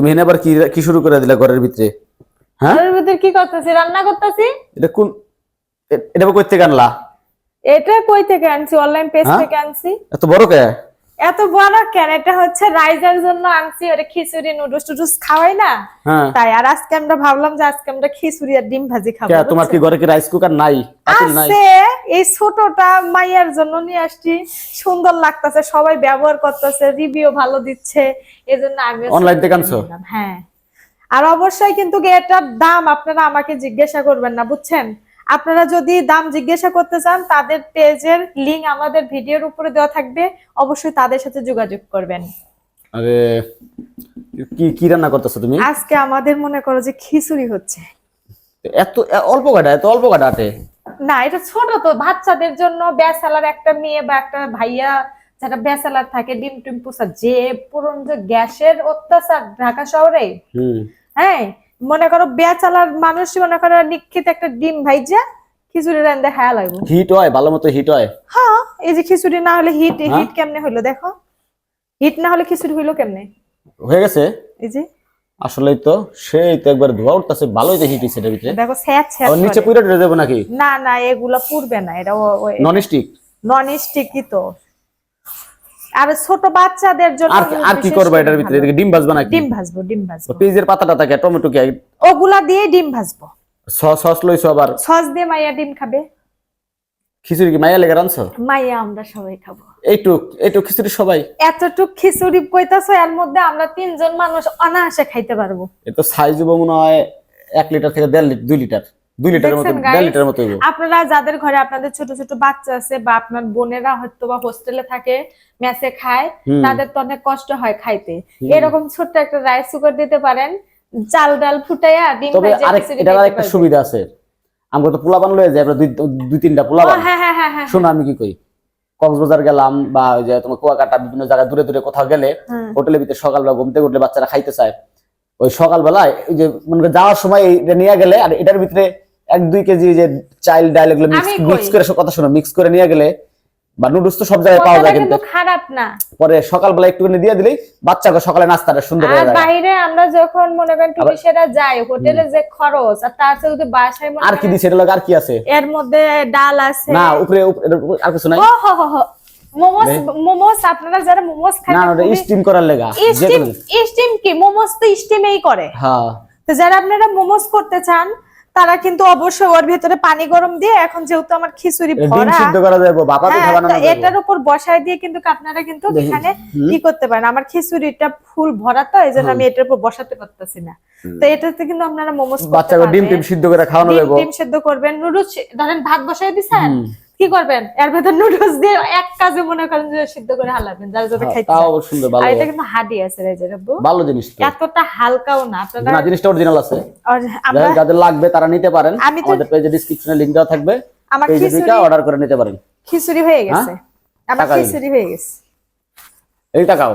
তুমি এনে আবার কি কি শুরু করে দিলা ঘরের ভিতরে? হ্যাঁ, ঘরের ভিতরে কি করতেছি? রান্না করতেছি। এটা কোন এটা কই থেকে আনলা? এটা কই থেকে আনছি? অনলাইন পেজ হ্যাঁ? থেকে আনছি। এত বড় কে? এত বড় কেন? এটা হচ্ছে রাইজার জন্য আনছি। ওরে খিচুড়ি নুডলস টুডলস খাওয়াই না, হ্যাঁ। তাই। আর আজকে আমরা ভাবলাম যে আজকে আমরা খিচুড়ি আর ডিম ভাজি খাবো। কে তোমার কি ঘরে কি রাইস কুকার নাই? পাতিল নাই? আছে, এই ছোটটা মাইয়ার জন্য নিয়ে আসছি। সুন্দর লাগতেছে, সবাই ব্যবহার করতেছে, রিভিউ ভালো দিচ্ছে, এজন্য আমি অনলাইন থেকে আনছো? হ্যাঁ। আর অবশ্যই কিন্তু এটার দাম আপনারা আমাকে জিজ্ঞাসা করবেন না, বুঝছেন? আপনারা যদি দাম জিজ্ঞাসা করতে চান, তাদের পেজের লিংক আমাদের ভিডিওর উপরে দেওয়া থাকবে, অবশ্যই তাদের সাথে যোগাযোগ করবেন। আরে কি কি রান্না করতেছো তুমি? আজকে আমাদের মনে করো যে খিচুড়ি হচ্ছে। এত অল্প কাটা আটে? না, এটা ছোট তো, বাচ্চাদের জন্য, ব্যাচেলার একটা মেয়ে বা একটা ভাইয়া যারা ব্যাচেলার থাকে, ডিম টিম পোষা, যে পুরন যে গ্যাসের অত্যাচার ঢাকা শহরে। হ্যাঁ, মনে করো ব্যাচেলার মানুষ, মনে করো নিক্ষিত একটা ডিম ভাইজা খিচুড়ি রান্দা খায়া লাগবে। হিট হয়, ভালো মতো হিট হয়। হ্যাঁ, এই যে খিচুড়ি না হলে হিট কেমনে হইলো দেখো? হিট না হলে খিচুড়ি হইলো কেমনে? হয়ে গেছে। এই যে আসলেই তো সেই তো একবার ধোয়া উঠতেছে, ভালোই তো হিট হইছে এর ভিতরে। দেখো স্যাট স্যাট আর নিচে পুরো ডরে যাবে নাকি? না না, এগুলা পুড়বে না, এটা নন স্টিক। নন স্টিকই তো। আর ছোট বাচ্চাদের জন্য আর কি করবে এটার ভিতরে? এদিকে ডিম ভাজবা নাকি? ডিম ভাজবো, ডিম ভাজবো। পেঁয়াজের পাতাটা থাকে, টমেটো কি? ওগুলা দিয়ে ডিম ভাজবো। সস লইছো আবার? সস দিয়ে মাইয়া ডিম খাবে। খিচুড়ি কি মাইয়া লেগে রানছো? মাইয়া আমরা সবাই খাবো। এইটুক খিচুড়ি সবাই? এতটুক খিচুড়ি কইতাছো, এর মধ্যে আমরা 3 জন মানুষ অনায়াসে খাইতে পারবো। এত সাইজ হবে মনে হয় 1 লিটার থেকে 2 লিটার। 2 লিটারের মতো, 1.5 লিটারের মতো হইব। আপনারা যাদের ঘরে আপনাদের ছোট ছোট বাচ্চা আছে, বা আপনার বোনেরা হয়তো বা হোস্টেলে থাকে, মেসে খায়, তাদের তো অনেক কষ্ট হয় খাইতে। এরকম ছোট্ট একটা রাইস কুকার দিতে পারেন, চাল ডাল ফুটাইয়া ডিম ভাজি খিচুড়ি। এটার আরেকটা সুবিধা আছে, আমরা তো পোলাপান লয়ে যাই, আমরা দুই তিনটা পোলাপান। হ্যাঁ হ্যাঁ হ্যাঁ হ্যাঁ, শোনো আমি কি কই, কক্সবাজার গেলাম বা ওই যে তোমার কুয়াকাটা বিভিন্ন জায়গায় দূরে দূরে কোথাও গেলে, হোটেলের ভিতরে সকালবেলা ঘুম থেকে উঠলে বাচ্চারা খাইতে চায়, ওই সকালবেলায় ওই যে মনে করে যাওয়ার সময় এটা নিয়ে গেলে, আর এটার ভিতরে 1-2 কেজি যে চাইল ডাল এগুলো মিক্স করে, কথা শোনো, মিক্স করে নিয়ে গেলে, বা নুডলস তো সব জায়গায় পাওয়া যায়, কিন্তু খারাপ না। পরে সকালবেলা একটুখানি দিয়ে দিলেই বাচ্চাকে সকালে নাস্তাটা সুন্দর হয়ে আর যায়। বাইরে আমরা যখন মনে করেন টুরিস্টরা যাই, হোটেলে যে খরচ, আর তার সাথে যদি বাসায় মনে আর কি দিছে এটা, আর কি আছে এর মধ্যে? ডাল আছে না, উপরে আর কিছু নাই। ও হো হো হো, মোমোস। মোমোস আপনারা যারা মোমোস খান না, ওটা স্টিম করার লাগা। স্টিম কি? মোমোস তো স্টিমেই করে। হ্যাঁ, তো যারা আপনারা মোমোস করতে চান, তারা কিন্তু অবশ্যই ওর ভিতরে পানি গরম দিয়ে, এখন যেহেতু আমার খিচুড়ি ভরা, ডিম সিদ্ধ করা যাবে, বাবা তো খাওয়ানো যাবে, এটার উপর বসায় দিয়ে কিন্তু আপনারা কিন্তু এখানে কি করতে পারেন। আমার খিচুড়িটা ফুল ভরা তো, এইজন্য আমি এটার উপর বসাতে পারতেছি না। তো এটাতে কিন্তু আপনারা মোমোস করতে পারবেন। বাচ্চাকে ডিম টিম সিদ্ধ করে খাওয়ানো যাবে। ডিম সিদ্ধ করবেন, নুডলস ধরেন ভাত বসায় দিছেন, কি করবেন, এর ভেতর নুডলস দিয়ে এক কাজে মনে করেন যে সিদ্ধ করে হালাবেন, যারা যারা খাইতে চায়। তাও সুন্দর, ভালো। আর এটা কিন্তু হাডি আছে রে, যে ভালো জিনিস তো, এতটা হালকাও না। আপনারা না, জিনিসটা অরিজিনাল আছে। আর আমরা যাদের লাগবে তারা নিতে পারেন, আমাদের পেজে ডেসক্রিপশনে লিংক দেওয়া থাকবে, আমার পেজে ঢুকে অর্ডার করে নিতে পারেন। খিচুড়ি হয়ে গেছে, আমার খিচুড়ি হয়ে গেছে। এই টাকাও